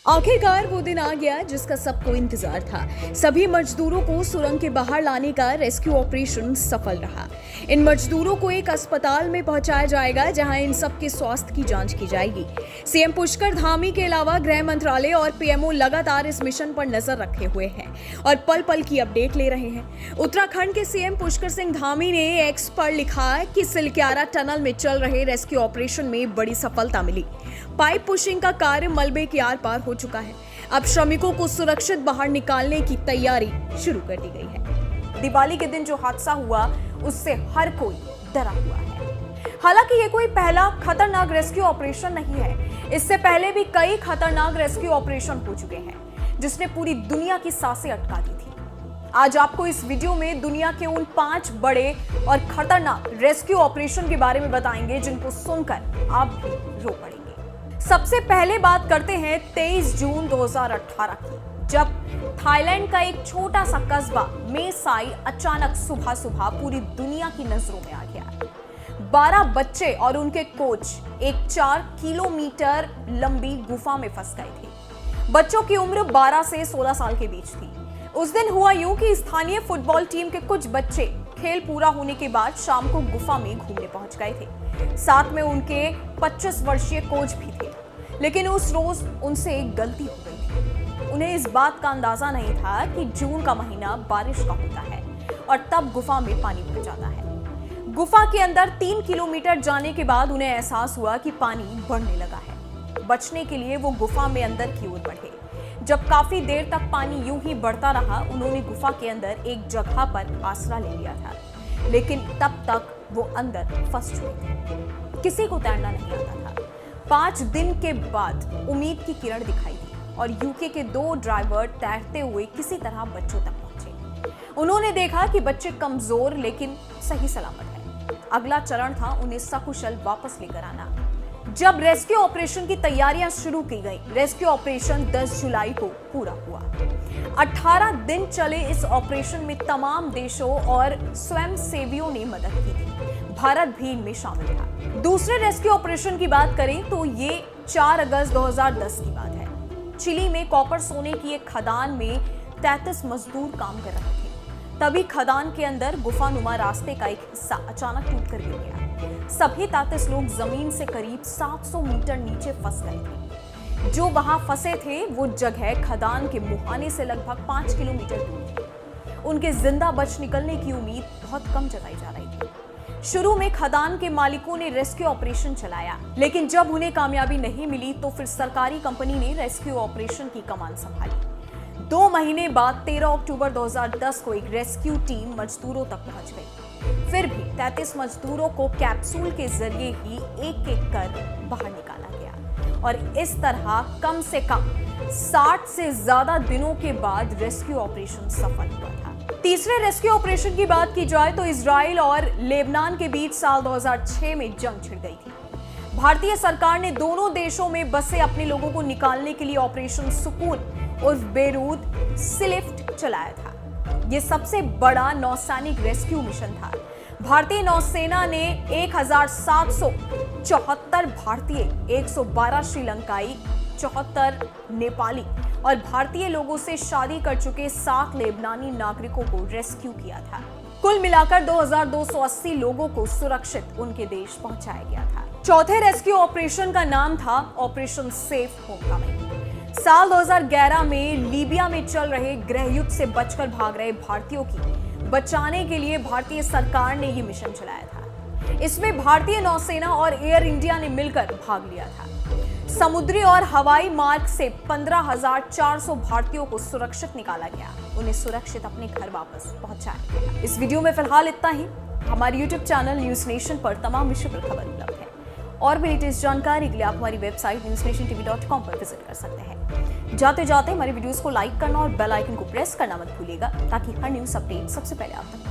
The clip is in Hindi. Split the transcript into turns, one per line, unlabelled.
आखिरकार वो दिन आ गया जिसका सबको इंतजार था। सभी मजदूरों को सुरंग के बाहर लाने का रेस्क्यू ऑपरेशन सफल रहा। इन मजदूरों को एक अस्पताल में पहुंचाया जाएगा जहां इन सब के स्वास्थ्य की जांच की जाएगी। सीएम पुष्कर धामी के अलावा गृह मंत्रालय और पीएमओ लगातार इस मिशन पर नजर रखे हुए हैं और पल पल की अपडेट ले रहे हैं। उत्तराखंड के सीएम पुष्कर सिंह धामी ने एक्स पर लिखा कि सिलक्यारा टनल में चल रहे रेस्क्यू ऑपरेशन में बड़ी सफलता मिली। पाइप पुशिंग का कार्य मलबे के आर पार हो चुका है। अब श्रमिकों को सुरक्षित बाहर निकालने की तैयारी शुरू कर दी गई है। दिवाली के दिन जो हादसा हुआ उससे हर कोई डरा हुआ है। हालांकि ये कोई पहला खतरनाक रेस्क्यू ऑपरेशन नहीं है। इससे पहले भी कई खतरनाक रेस्क्यू ऑपरेशन हो चुके हैं जिसने पूरी दुनिया की सांसें अटका दी थी। आज आपको इस वीडियो में दुनिया के उन 5 बड़े और खतरनाक रेस्क्यू ऑपरेशन के बारे में बताएंगे जिनको सुनकर आप भी रो पड़ेंगे। सबसे पहले बात करते हैं 23 जून 2018 की, जब थाईलैंड का एक छोटा सा कस्बा मे साई अचानक सुबह सुबह पूरी दुनिया की नजरों में आ गया। 12 बच्चे और उनके कोच एक 4 किलोमीटर लंबी गुफा में फंस गए थे। बच्चों की उम्र 12 से 16 साल के बीच थी। उस दिन हुआ यूं कि स्थानीय फुटबॉल टीम के कुछ बच्चे खेल पूरा होने के बाद शाम को गुफा में घूमने पहुंच गए थे। साथ में उनके 25 वर्षीय कोच भी थे। लेकिन उस रोज उनसे एक गलती हो गई थी। उन्हें इस बात का अंदाजा नहीं था कि जून का महीना बारिश का होता है और तब गुफा में पानी भर जाता है। गुफा के अंदर 3 किलोमीटर जाने के बाद उन्हें एहसास हुआ कि पानी बढ़ने लगा है। बचने के लिए वो गुफा में अंदर की ओर बढ़े। जब काफी देर तक पानी यूं ही बढ़ता रहा, उन्होंने गुफा के अंदर एक जगह पर आसरा ले लिया था। लेकिन तब तक वो अंदर फंस चुके थे। किसी को तैरना नहीं आता था। 5 दिन के बाद उम्मीद की किरण दिखाई दी और यूके के 2 ड्राइवर तैरते हुए किसी तरह बच्चों तक पहुंचे। उन्होंने देखा कि बच्चे कमजोर लेकिन सही सलामत हैं। अगला चरण था उन्हें सकुशल वापस लेकर आना। जब रेस्क्यू ऑपरेशन की तैयारियां शुरू की गई, रेस्क्यू ऑपरेशन 10 जुलाई को पूरा हुआ। 18 दिन चले इस ऑपरेशन में तमाम देशों और स्वयंसेवियों ने मदद की थी। भारत भी इनमें शामिल था। दूसरे रेस्क्यू ऑपरेशन की बात करें तो ये 4 अगस्त 2010 की बात है। चिली में कॉपर सोने की एक खदान में 33 मजदूर काम कर रहे थे। तभी खदान के अंदर गुफानुमा रास्ते का एक हिस्सा अचानक टूटकर गिर गया। सभी 33 लोग जमीन से करीब 700 मीटर नीचे फंस गए थे। जो वहां फंसे थे वो जगह खदान के मुहाने से लगभग 5 किलोमीटर दूर थी। उनके जिंदा बच निकलने की उम्मीद बहुत कम जताई जा रही थी। शुरू में खदान के मालिकों ने रेस्क्यू ऑपरेशन चलाया, लेकिन जब उन्हें कामयाबी नहीं मिली तो फिर सरकारी कंपनी ने रेस्क्यू ऑपरेशन की कमान संभाली। 2 महीने बाद 13 अक्टूबर 2010 को एक रेस्क्यू टीम मजदूरों तक पहुंच गई। फिर भी 33 मजदूरों को कैप्सूल के जरिए ही एक-एक कर बाहर निकाला गया और इस तरह कम से कम 60 से ज्यादा दिनों के बाद रेस्क्यू ऑपरेशन सफल हुआ था। तीसरे रेस्क्यू ऑपरेशन की बात की जाए तो इजराइल और लेबनान के बीच साल 2006 में जंग छिड़ गई थी। भारतीय सरकार ने दोनों देशों में बसे अपने लोगों को निकालने के लिए ऑपरेशन सुकून उर्फ बेरूत सिलिफ्ट चलाया था। यह सबसे बड़ा नौसैनिक रेस्क्यू मिशन था। भारतीय नौसेना ने 1774 भारतीय, 112 श्रीलंकाई, 74 नेपाली और भारतीय लोगों से शादी कर चुके 7 लेबनानी नागरिकों को रेस्क्यू किया था। कुल मिलाकर 2280 लोगों को सुरक्षित उनके देश पहुंचाया गया था। चौथे रेस्क्यू ऑपरेशन का नाम था ऑपरेशन सेफ होमकमिंग। साल 2011 में लीबिया में चल रहे गृह युद्ध से बचकर भाग रहे भारतीयों की बचाने के लिए भारतीय सरकार ने यह मिशन चलाया था। इसमें भारतीय नौसेना और एयर इंडिया ने मिलकर भाग लिया था। समुद्री और हवाई मार्ग से 15,400 भारतीयों को सुरक्षित निकाला गया। उन्हें सुरक्षित अपने घर वापस पहुंचाया गया। इस वीडियो में फिलहाल इतना ही। हमारे YouTube चैनल न्यूज नेशन पर तमाम विषय पर खबर उपलब्ध है और भी लेटेस्ट जानकारी के लिए आप हमारी वेबसाइट newsnationtv.com पर विजिट कर सकते हैं। जाते जाते हमारे वीडियोस को लाइक करना और बेल आइकन को प्रेस करना मत भूलिएगा ताकि हर न्यूज अपडेट सबसे पहले आप तक